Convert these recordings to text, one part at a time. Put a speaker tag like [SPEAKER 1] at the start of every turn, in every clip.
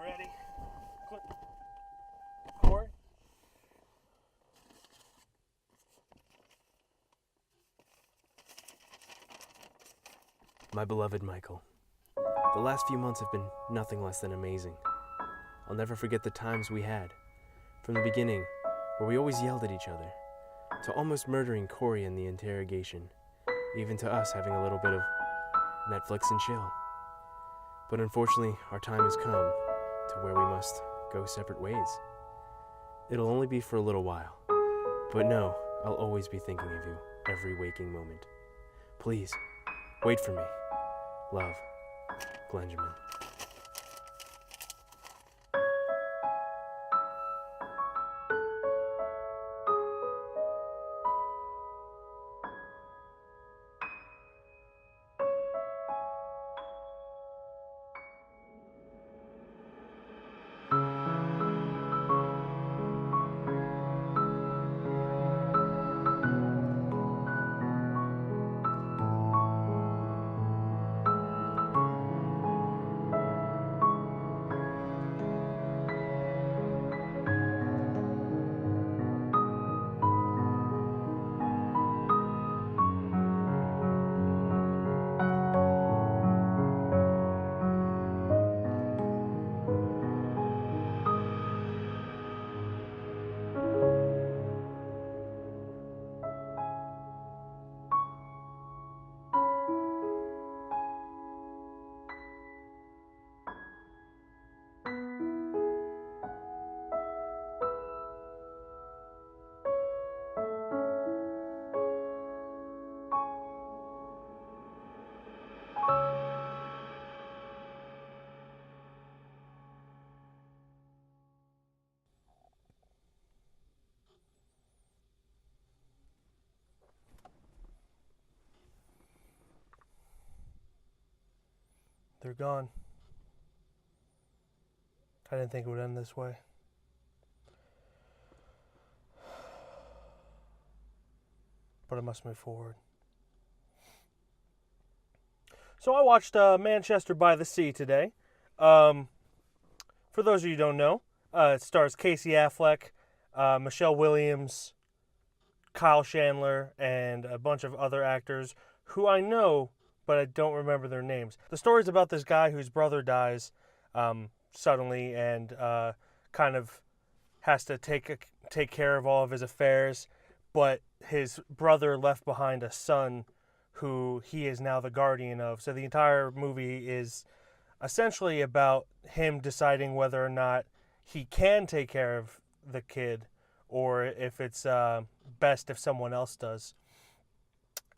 [SPEAKER 1] ready. Corey?
[SPEAKER 2] My beloved Michael, the last few months have been nothing less than amazing. I'll never forget the times we had, from the beginning, where we always yelled at each other, to almost murdering Corey in the interrogation, even to us having a little bit of Netflix and chill. But unfortunately, our time has come to where we must go separate ways. It'll only be for a little while, but no, I'll always be thinking of you every waking moment. Please, wait for me. Love, Glenjamin.
[SPEAKER 1] They're gone. I didn't think it would end this way. But I must move forward. So I watched Manchester by the Sea today. For those of you who don't know, it stars Casey Affleck, Michelle Williams, Kyle Chandler, and a bunch of other actors who I know, but I don't remember their names. The story's about this guy whose brother dies suddenly and kind of has to take care of all of his affairs, but his brother left behind a son who he is now the guardian of. So the entire movie is essentially about him deciding whether or not he can take care of the kid or if it's best if someone else does.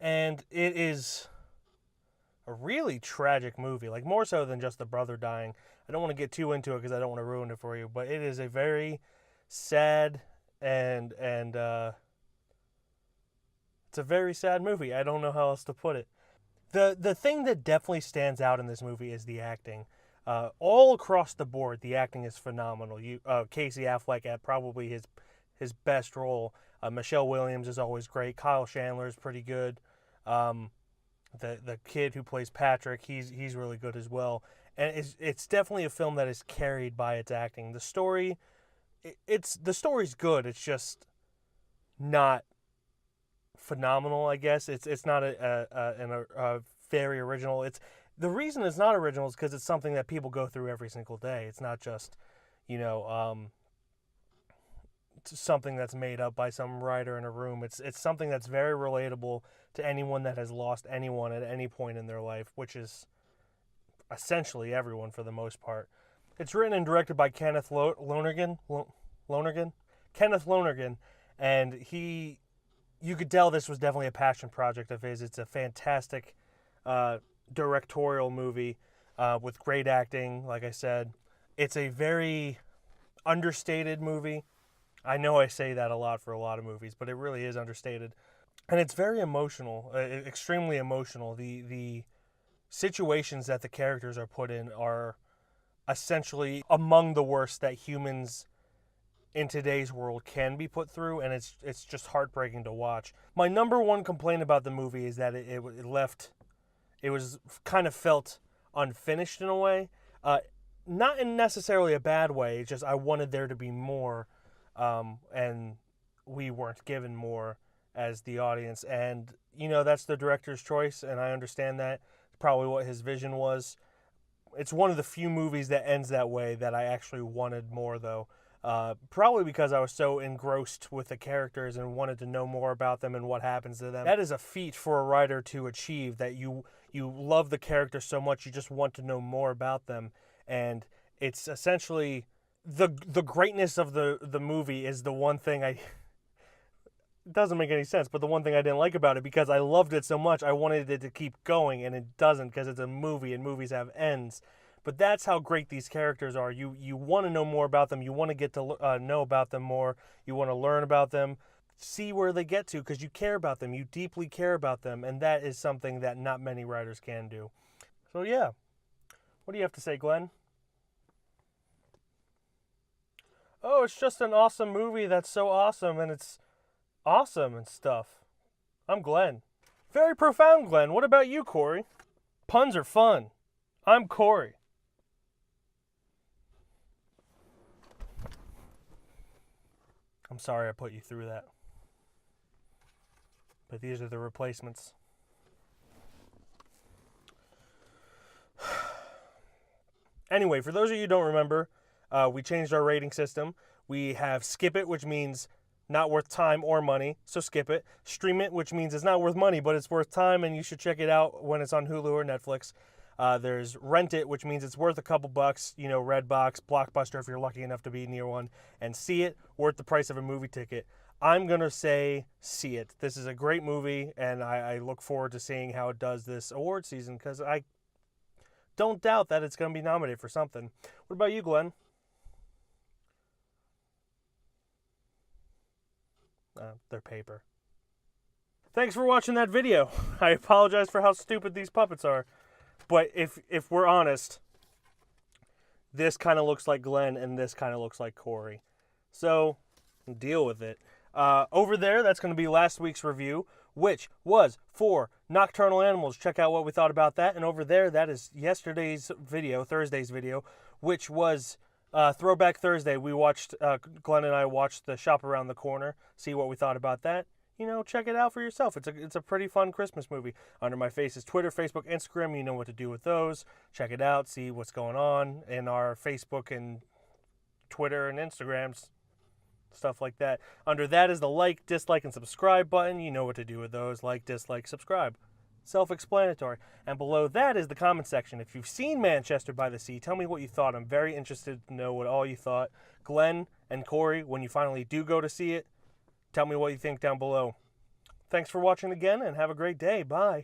[SPEAKER 1] And it is a really tragic movie, like more so than just the brother dying. I don't want to get too into it because I don't want to ruin it for you, but it is a very sad and it's a very sad movie. I don't know how else to put it. The thing that definitely stands out in this movie is the acting. All across the board, the acting is phenomenal. Casey Affleck at probably his best role. Michelle Williams is always great. Kyle Chandler is pretty good. The kid who plays Patrick, he's really good as well. And it's definitely a film that is carried by its acting. The story's good. It's just not phenomenal, I guess. It's not a very original. The reason it's not original is because it's something that people go through every single day. It's not just, something that's made up by some writer in a room. It's something that's very relatable to anyone that has lost anyone at any point in their life, which is essentially everyone for the most part. It's written and directed by Kenneth Lonergan, and you could tell this was definitely a passion project of his. It's a fantastic directorial movie with great acting, like I said. It's a very understated movie. I know I say that a lot for a lot of movies, but it really is understated. And it's very emotional, extremely emotional. The situations that the characters are put in are essentially among the worst that humans in today's world can be put through, and it's just heartbreaking to watch. My number one complaint about the movie is that it was kind of felt unfinished in a way. not in necessarily a bad way. It's just I wanted there to be more, and we weren't given more as the audience. And that's the director's choice, and I understand that. It's probably what his vision was. It's one of the few movies that ends that way that I actually wanted more, though. Probably because I was so engrossed with the characters and wanted to know more about them and what happens to them. That is a feat for a writer to achieve, that you love the character so much you just want to know more about them. And it's essentially the greatness of the movie is the one thing it doesn't make any sense, but the one thing I didn't like about it, because I loved it so much, I wanted it to keep going, and it doesn't, because it's a movie and movies have ends. But that's how great these characters are. You want to know more about them. You want to get to know about them more. You want to learn about them, see where they get to, because you care about them. You deeply care about them, and that is something that not many writers can do. So yeah, what do you have to say, Glenn? Oh, it's just an awesome movie that's so awesome, and it's awesome and stuff. I'm Glenn. Very profound, Glenn. What about you, Corey? Puns are fun. I'm Corey. I'm sorry I put you through that. But these are the replacements. Anyway, for those of you who don't remember, we changed our rating system. We have skip it, which means not worth time or money, so skip it. Stream it, which means it's not worth money, but it's worth time, and you should check it out when it's on Hulu or Netflix. There's rent it, which means it's worth a couple bucks, Redbox, Blockbuster if you're lucky enough to be near one, and see it, worth the price of a movie ticket. I'm going to say see it. This is a great movie, and I look forward to seeing how it does this award season, because I don't doubt that it's going to be nominated for something. What about you, Glenn? They're paper. Thanks for watching that video. I apologize for how stupid these puppets are. But if we're honest, this kind of looks like Glenn and this kind of looks like Corey. So, deal with it. Over there, that's going to be last week's review, which was for Nocturnal Animals. Check out what we thought about that. And over there, that is yesterday's video, Thursday's video, which was Throwback Thursday. We watched, Glenn and I watched The Shop Around the Corner, see what we thought about that. Check it out for yourself. It's a pretty fun Christmas movie. Under My Face is Twitter, Facebook, Instagram. You know what to do with those. Check it out. See what's going on in our Facebook and Twitter and Instagrams, stuff like that. Under that is the like, dislike, and subscribe button. You know what to do with those. Like, dislike, subscribe. Self-explanatory. And below that is the comment section. If you've seen Manchester by the Sea, tell me what you thought. I'm very interested to know what all you thought. Glenn and Corey, when you finally do go to see it, tell me what you think down below. Thanks for watching again, and have a great day. Bye.